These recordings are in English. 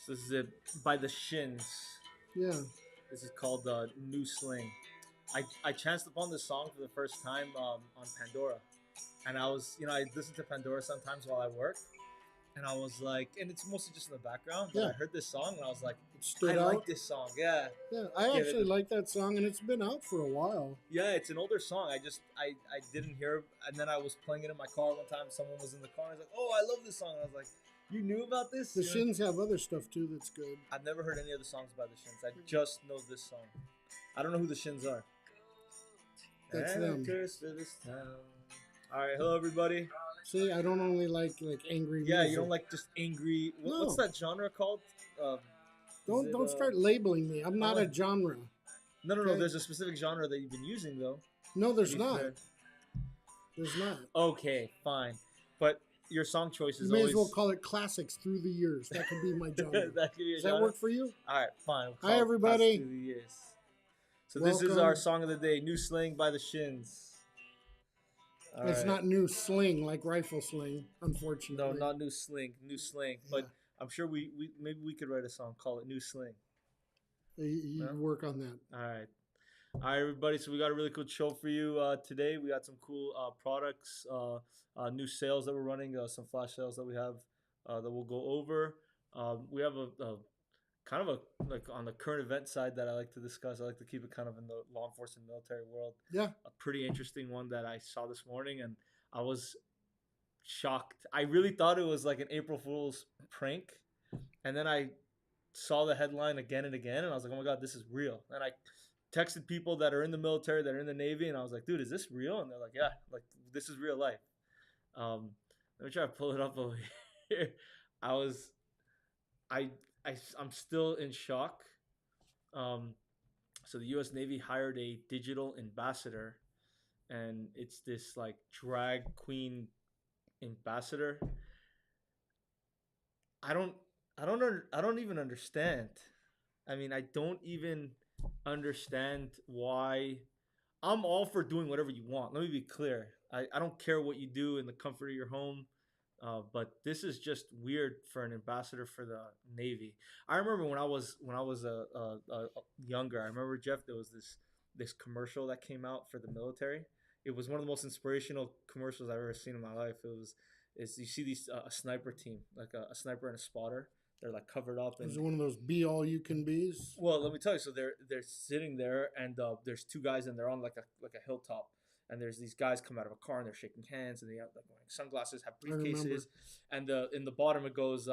So this is it by the Shins. Yeah. This is called New Sling. I chanced upon this song for the first time on Pandora, and I was I listen to Pandora sometimes while I work, and I was like, and it's mostly just in the background, but Yeah. I heard this song and I was like, It I stood like out. this song. Yeah, Yeah, I give it. actually like that song, and it's been out for a while. Yeah, it's an older song. I didn't hear it, and then I was playing it in my car one time. Someone was in the car and I was like, oh, I love this song. And I was like, you knew about this? The You know? Shins have other stuff too that's good. I've never heard any other songs by the Shins. I just know this song. I don't know who the Shins are. That's And them. a curse to this town. All right, hello everybody. See, I don't only like angry Yeah, music. you don't like just angry. No. What's that genre called? Don't start labeling me. I'm not a genre. No. Okay. There's a specific genre that you've been using though. No, there's not. There's not. Okay, fine. But your song choice is You may always... as well call it classics through the years. That could be my genre. Does that work for you? All right, fine. We'll Hi, everybody. Through the years. So welcome. This is our song of the day, New Sling by the Shins. It's not New Sling like rifle sling, unfortunately. No, not New Sling. New Sling. Yeah. But I'm sure we maybe we could write a song, call it New Sling. You work on that. All right. All right, everybody. So we got a really cool show for you today. We got some cool products, new sales that we're running, some flash sales that we have that we'll go over. We have a kind of a like on the current event side that I like to discuss. I like to keep it kind of in the law enforcement military world. Yeah. A pretty interesting one that I saw this morning, and I was shocked. I really thought it was like an April Fool's prank, and then I saw the headline again and again, and I was like, oh my God, this is real. And I texted people that are in the military, that are in the Navy, and I was like, dude, is this real? And they're like, yeah, like this is real life. Let me try to pull it up over here. I'm still in shock. So the U.S. Navy hired a digital ambassador, and it's this like drag queen ambassador. I don't even understand. I mean, I don't even understand why. I'm all for doing whatever you want. Let me be clear. I don't care what you do in the comfort of your home. But this is just weird for an ambassador for the Navy. I remember when I was younger. I remember, Jeff, there was this commercial that came out for the military. It was one of the most inspirational commercials I've ever seen in my life. You see these a sniper team, like a sniper and a spotter. They're like covered up. Is it one of those be all you can be's? Well, let me tell you. So they're sitting there, and there's two guys, and they're on like a hilltop. And there's these guys come out of a car and they're shaking hands and they have like wearing sunglasses, have briefcases, and in the bottom it goes,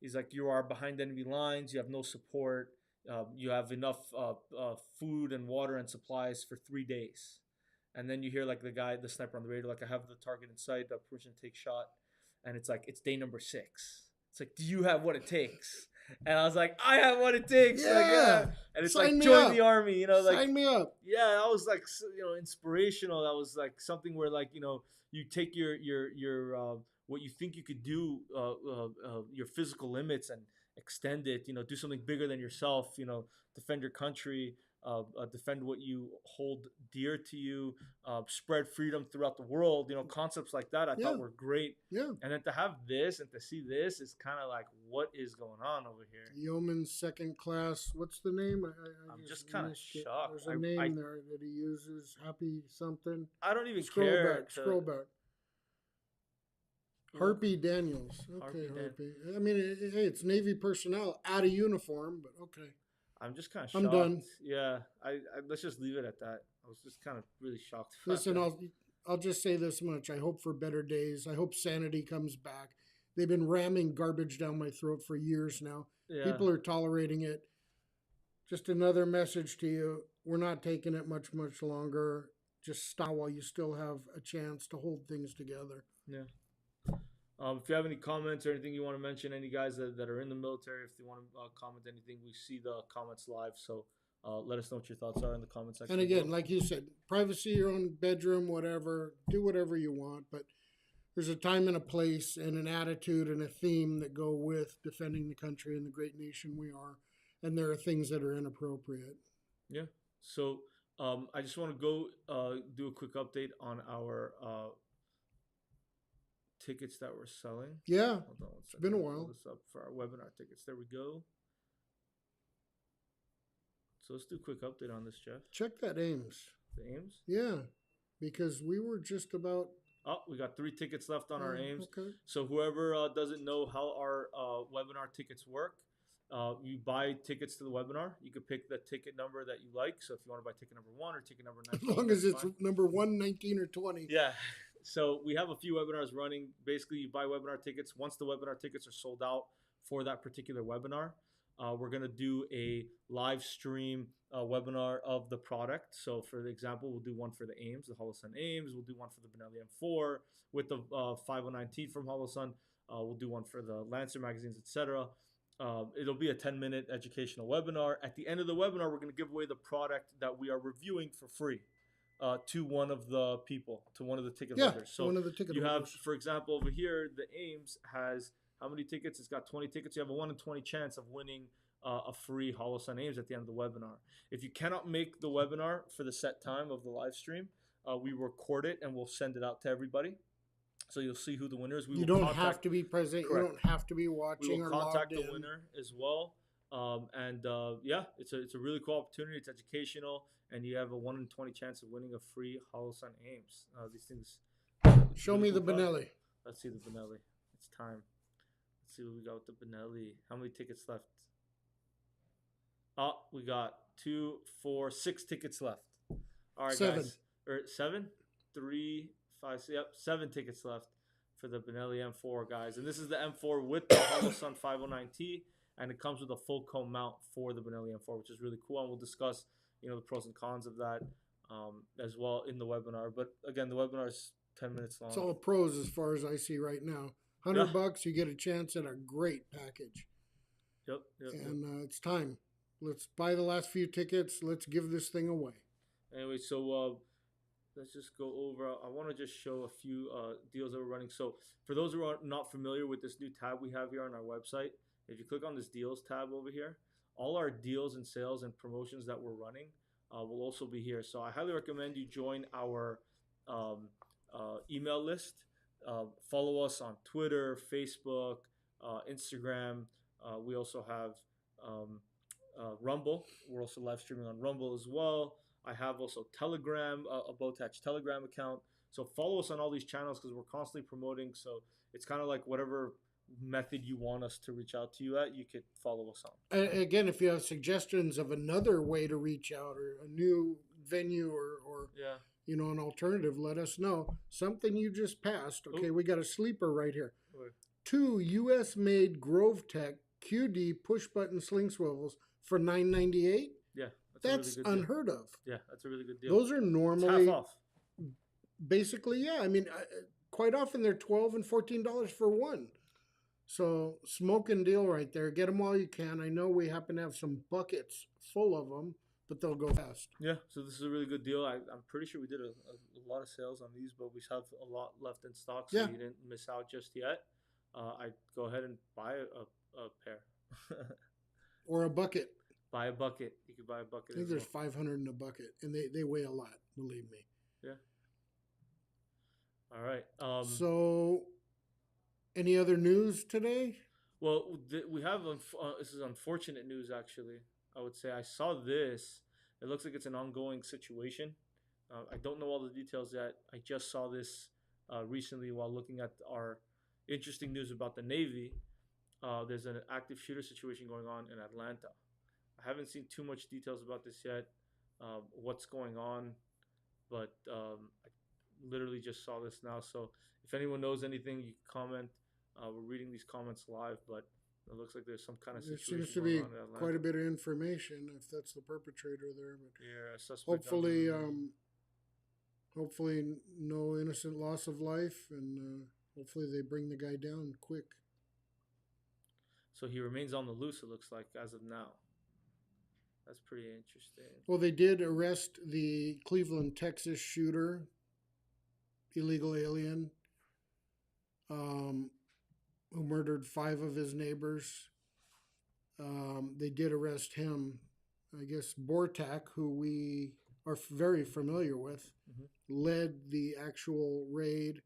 he's like, you are behind enemy lines, you have no support, you have enough food and water and supplies for 3 days, and then you hear like the sniper on the radio, like, I have the target in sight, permission to take shot, and it's like it's day number 6. It's like, do you have what it takes? And I was like, I have what it takes. Yeah. Like, yeah. And it's like, join the army, like, sign me up. Yeah, that was like, inspirational. That was like something where like, you take your what you think you could do, your physical limits, and extend it, do something bigger than yourself, defend your country, defend what you hold dear to you, spread freedom throughout the world, concepts like that I thought were great. Yeah. And then to have this and to see this is kind of like, what is going on over here? Yeoman second class, what's the name? I'm just kind of shocked. There's a name there that he uses, Happy something. I don't even care. Scroll back. Harpy Daniels. Okay, Harpy. I mean, hey, it's Navy personnel out of uniform, but okay. I'm just kind of shocked. I'm done. Yeah, I let's just leave it at that. I was just kind of really shocked. Listen, I'll just say this much. I hope for better days. I hope sanity comes back. They've been ramming garbage down my throat for years now. Yeah. People are tolerating it. Just another message to you. We're not taking it much longer. Just stop while you still have a chance to hold things together. Yeah. If you have any comments or anything you want to mention, any guys that are in the military, if they want to comment anything, we see the comments live. So let us know what your thoughts are in the comment section. And again, like you said, privacy, your own bedroom, whatever, do whatever you want. But there's a time and a place and an attitude and a theme that go with defending the country and the great nation we are. And there are things that are inappropriate. Yeah. So I just want to go do a quick update on our tickets that we're selling. Yeah, Hold on one it's second. been a Pull while. this up for our webinar tickets. There we go. So let's do a quick update on this, Jeff. Check that Ames. The Ames? Yeah, because we were just about. Oh, we got 3 tickets left on our Ames. Okay. So whoever doesn't know how our webinar tickets work, you buy tickets to the webinar. You can pick the ticket number that you like. So if you want to buy ticket number 1 or ticket number 19, as long as it's fine. number 1, 19, or 20. Yeah. So we have a few webinars running. Basically, you buy webinar tickets. Once the webinar tickets are sold out for that particular webinar, we're going to do a live stream webinar of the product. So for the example, we'll do one for the Ames, the Holosun Ames. We'll do one for the Benelli M4 with the 509T from Holosun. We'll do one for the Lancer magazines, etc. It'll be a 10-minute educational webinar. At the end of the webinar, we're going to give away the product that we are reviewing for free to one of the people, to one of the ticket holders. So one of the ticket you holders. have, for example, over here, the Ames has how many tickets? It's got 20 tickets. You have a 1 in 20 chance of winning a free Holosun Ames at the end of the webinar. If you cannot make the webinar for the set time of the live stream, we record it and we'll send it out to everybody. So you'll see who the winner is. You don't have to be present. Correct. You don't have to be watching or contact logged the in. winner as well. Yeah, it's a really cool opportunity. It's educational, and you have a 1 in 20 chance of winning a free Holosun Ames. These things. Show really me the cool Benelli. Let's see the Benelli. It's time. Let's see what we got with the Benelli. How many tickets left? Oh, we got 2, 4, 6 tickets left. All right, 7. guys. Or 7, 3, 5, 6, yep, 7 tickets left for the Benelli M4, guys. And this is the M4 with the Holosun 509T, and it comes with a full cone mount for the Benelli M4, which is really cool. And we'll discuss, the pros and cons of that as well in the webinar. But again, the webinar is 10 minutes long. It's all pros as far as I see right now. $100, you get a chance at a great package. Yep. And it's time. Let's buy the last few tickets. Let's give this thing away. Anyway, so let's just go over. I want to just show a few deals that we're running. So for those who are not familiar with this new tab we have here on our website, if you click on this deals tab over here, all our deals and sales and promotions that we're running will also be here. So I highly recommend you join our email list. Follow us on Twitter, Facebook, Instagram. We also have Rumble. We're also live streaming on Rumble as well. I have also Telegram, a Botach Telegram account. So follow us on all these channels because we're constantly promoting. So it's kind of like whatever method you want us to reach out to you at, you could follow us on. And again, if you have suggestions of another way to reach out or a new venue or an alternative, let us know. Something you just passed. Okay, we got a sleeper right here. 2 U.S.-made Grove Tech QD push-button sling swivels for $9.98. Yeah. That's really unheard of. Yeah, that's a really good deal. Those are normally half off. Basically, yeah. I mean, quite often they're $12 and $14 for one. So smoking deal right there. Get them while you can. I know we happen to have some buckets full of them, but they'll go fast. Yeah, so this is a really good deal. I'm pretty sure we did a lot of sales on these, but we have a lot left in stock, so you didn't miss out just yet. I'd go ahead and buy a pair. Or a bucket. Buy a bucket. You could buy a bucket. I think there's 500 in a bucket, and they weigh a lot, believe me. Yeah. All right. So, any other news today? Well, we have this is unfortunate news, actually. I would say I saw this. It looks like it's an ongoing situation. I don't know all the details yet. I just saw this recently while looking at our interesting news about the Navy. There's an active shooter situation going on in Atlanta. I haven't seen too much details about this yet, what's going on, but I literally just saw this now. So if anyone knows anything, you can comment. We're reading these comments live, but it looks like there's some kind of situation. There seems to be quite a bit of information if that's the perpetrator there. But yeah, suspect hopefully no innocent loss of life, and hopefully they bring the guy down quick. So he remains on the loose, it looks like, as of now. That's pretty interesting. Well, they did arrest the Cleveland, Texas shooter, illegal alien, who murdered 5 of his neighbors. They did arrest him. I guess Botach, who we are very familiar with, led the actual raid.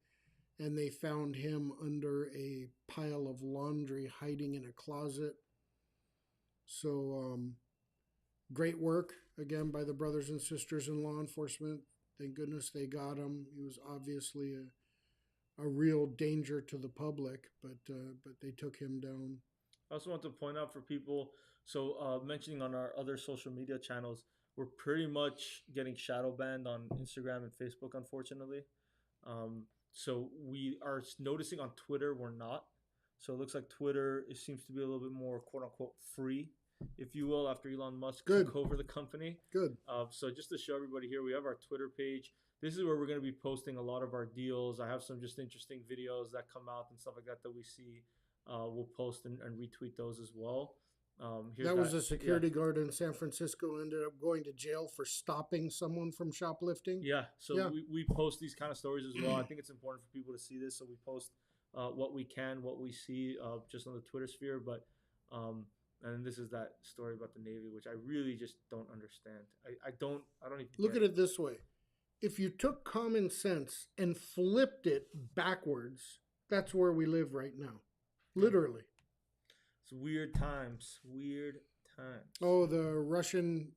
and they found him under a pile of laundry hiding in a closet. So, great work again by the brothers and sisters in law enforcement. Thank goodness they got him. He was obviously a real danger to the public, but they took him down. I also want to point out for people, so mentioning on our other social media channels, we're pretty much getting shadow banned on Instagram and Facebook, unfortunately. So we are noticing on Twitter we're not. So it looks like Twitter it seems to be a little bit more quote unquote free, if you will, after Elon Musk Good. took over the company. Good. So just to show everybody here, we have our Twitter page. This is where we're going to be posting a lot of our deals. I have some just interesting videos that come out and stuff like that that we see. We'll post and retweet those as well. That was a security guard in San Francisco ended up going to jail for stopping someone from shoplifting. Yeah, so we post these kind of stories as well. I think it's important for people to see this, so we post what we can, what we see, just on the Twitter sphere. But and this is that story about the Navy, which I really just don't understand. I don't even look at it this way: if you took common sense and flipped it backwards, that's where we live right now, literally. It's weird times. Weird times. Oh, the Russian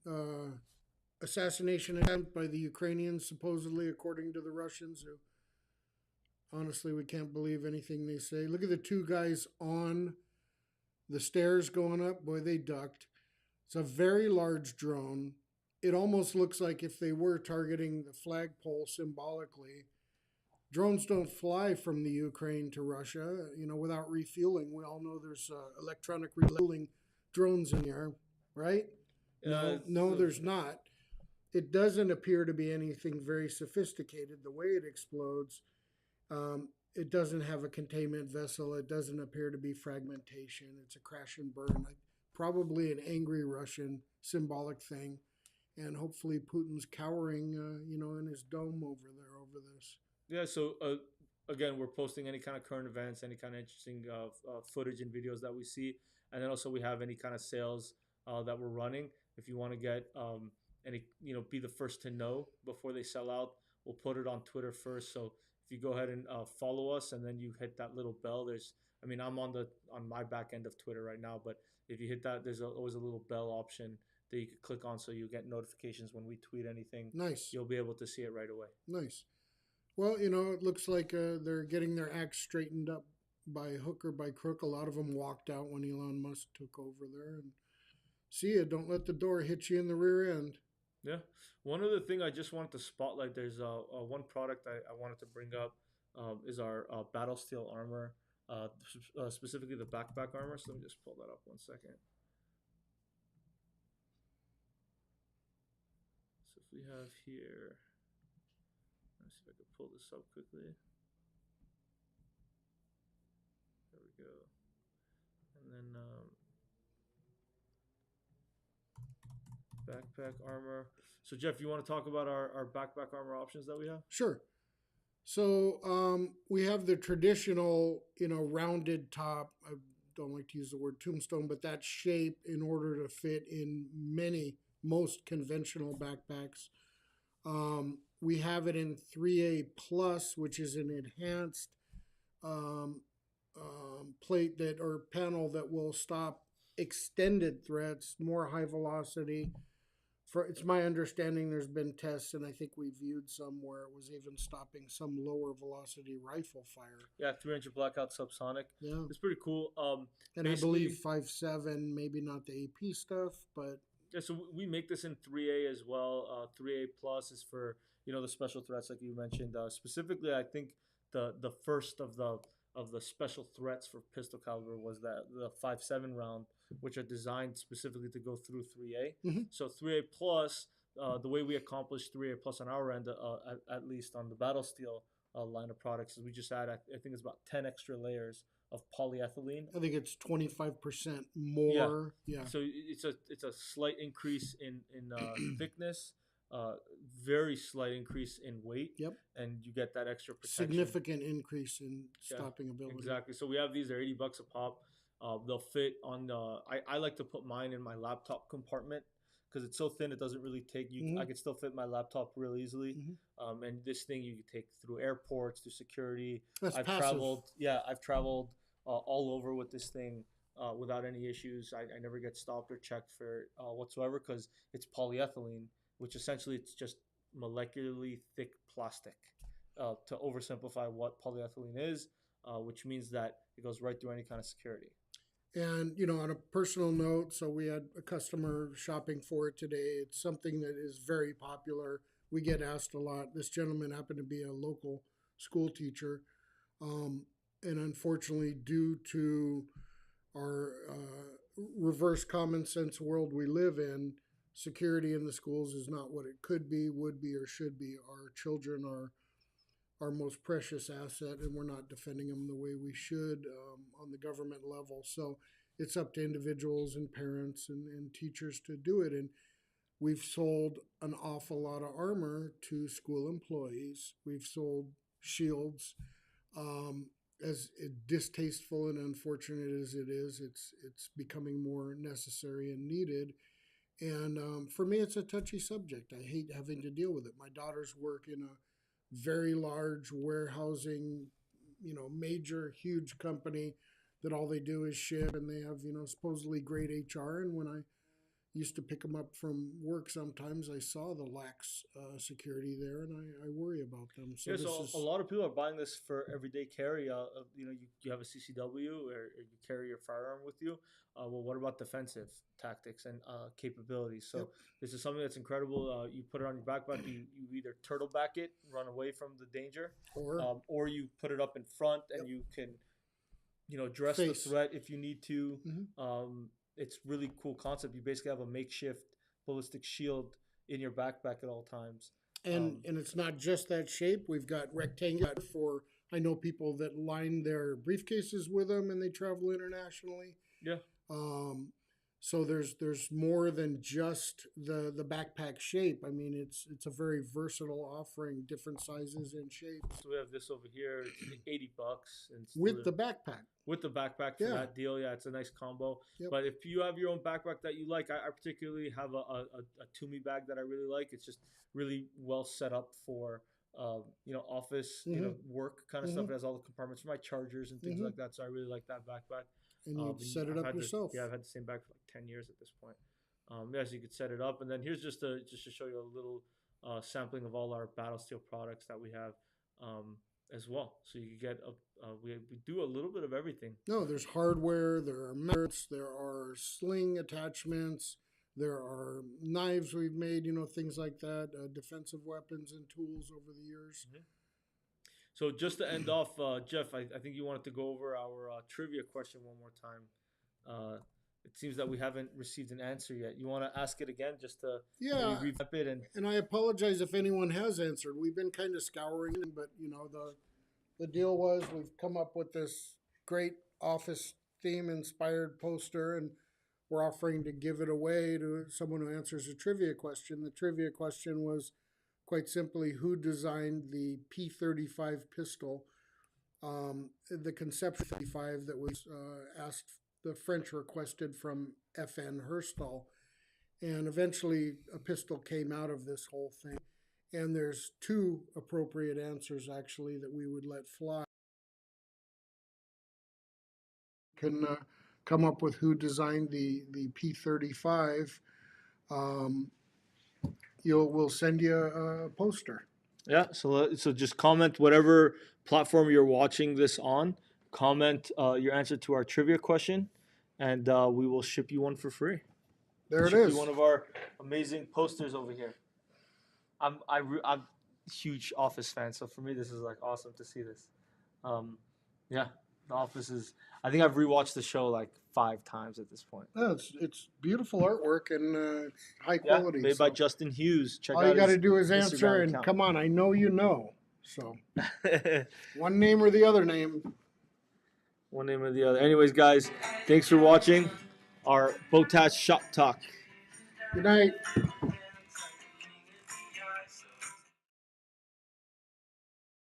assassination attempt by the Ukrainians, supposedly, according to the Russians, who honestly, we can't believe anything they say. Look at the two guys on the stairs going up. Boy, they ducked. It's a very large drone. It almost looks like if they were targeting the flagpole symbolically. Drones don't fly from the Ukraine to Russia, without refueling. We all know there's electronic refueling drones in the air, right? No, there's not. It doesn't appear to be anything very sophisticated. The way it explodes, it doesn't have a containment vessel. It doesn't appear to be fragmentation. It's a crash and burn. Probably an angry Russian symbolic thing. And hopefully Putin's cowering, in his dome over there over this. Yeah, so again, we're posting any kind of current events, any kind of interesting footage and videos that we see. And then also we have any kind of sales that we're running. If you want to get any, be the first to know before they sell out, we'll put it on Twitter first. So if you go ahead and follow us and then you hit that little bell, I'm on my back end of Twitter right now, but if you hit that, there's always a little bell option that you can click on so you get notifications when we tweet anything. Nice. You'll be able to see it right away. Nice. Well, it looks like they're getting their act straightened up by hook or by crook. A lot of them walked out when Elon Musk took over there. And see ya, don't let the door hit you in the rear end. Yeah. One other thing I just wanted to spotlight, there's one product I wanted to bring up is our battle steel armor, specifically the backpack armor. So let me just pull that up 1 second. So if we have here... Let's see if I can pull this up quickly. There we go. And then backpack armor. So Jeff, you want to talk about our backpack armor options that we have? Sure. So we have the traditional, rounded top. I don't like to use the word tombstone, but that shape in order to fit in most conventional backpacks. We have it in 3A plus, which is an enhanced plate or panel that will stop extended threats, more high velocity. It's my understanding there's been tests, and I think we viewed some where it was even stopping some lower velocity rifle fire. Yeah, 300 blackout subsonic. Yeah, it's pretty cool. And I believe 5.7, maybe not the AP stuff, but yeah. So we make this in 3A as well. 3A plus is for the special threats like you mentioned. Specifically, I think the first of the special threats for pistol caliber was the 5.7 round, which are designed specifically to go through 3A. Mm-hmm. So 3A plus, the way we accomplish 3A plus on our end, at least on the battle steel line of products, is we just add, I think it's about 10 extra layers of polyethylene. I think it's 25% more. Yeah. So it's a slight increase in thickness. Very slight increase in weight. Yep. And you get that extra protection. Significant increase in stopping ability. Exactly. So we have these. They're $80 a pop. They'll fit on. I like to put mine in my laptop compartment because it's so thin. It doesn't really take you. I could still fit my laptop real easily. And this thing you can take through airports, through security. That's I've passive. traveled. Yeah, I've traveled all over with this thing without any issues. I never get stopped or checked for whatsoever because it's polyethylene, which essentially it's just molecularly thick plastic. To oversimplify what polyethylene is, which means that it goes right through any kind of security. And, you know, on a personal note, so we had a customer shopping for it today. It's something that is very popular. We get asked a lot. This gentleman happened to be a local school teacher. And unfortunately, due to our reverse common sense world we live in, security in the schools is not what it could be, would be, or should be. Our children are our most precious asset, and we're not defending them the way we should on the government level. So it's up to individuals and parents and teachers to do it. And we've sold an awful lot of armor to school employees. We've sold shields. As distasteful and unfortunate as it is, it's becoming more necessary and needed. And for me, it's a touchy subject. I hate having to deal with it. My daughters work in a very large warehousing, you know, major, huge company that all they do is ship, and they have, you know, supposedly great HR. And when I used to pick them up from work, sometimes I saw the lax security there, and I worry about them. So, yeah, so a lot of people are buying this for everyday carry. You know, you have a CCW or you carry your firearm with you. Well, what about defensive tactics and capabilities? So this is something that's incredible. You put it on your backpack. You either turtleback it, run away from the danger, or you put it up in front and you can, you know, address the threat if you need to. It's really cool concept. You basically have a makeshift ballistic shield in your backpack at all times. And it's not just that shape. We've got rectangular for, I know people that line their briefcases with them and they travel internationally. Yeah. So there's more than just the backpack shape. I mean, it's a very versatile offering, different sizes and shapes. So we have this over here. It's $80 and with the backpack. With the backpack for that deal, yeah, it's a nice combo. But if you have your own backpack that you like, I particularly have a Toomey bag that I really like. It's just really well set up for you know, office, you know, work kind of stuff. It has all the compartments for my chargers and things like that. So I really like that backpack. And you set it up yourself. Yeah, I've had the same bag for like 10 years at this point. Yeah, so you could set it up. And then here's just to show you a little sampling of all our Battle Steel products that we have as well. So you get we do a little bit of everything. No, there's hardware, there are mounts, there are sling attachments, there are knives we've made, you know, things like that, defensive weapons and tools over the years. So just to end off, Jeff, I think you wanted to go over our trivia question one more time. It seems that we haven't received an answer yet. You want to ask it again just to revamp it? And I apologize if anyone has answered. We've been kind of scouring, but, you know, the deal was we've come up with this great office theme inspired poster, and we're offering to give it away to someone who answers a trivia question. The trivia question was, quite simply, who designed the P-35 pistol, the conception 35 that was asked, the French requested from FN Herstal. And eventually a pistol came out of this whole thing. And there's two appropriate answers, actually, that we would let fly. Can come up with who designed the P-35. We'll send you a poster. Yeah, so just comment whatever platform you're watching this on. Comment your answer to our trivia question, and we will ship you one for free. There it is. One of our amazing posters over here. I'm a huge Office fan, so for me this is like awesome to see this. Yeah, The Office is. I think I've rewatched the show like 5 times at this point. No, it's beautiful artwork and it's high quality. Made by Justin Hughes. Check all you got to do is answer, and come on, I know you know. So one name or the other name. One name or the other. Anyways, guys, thanks for watching our Botach Shop Talk. Good night.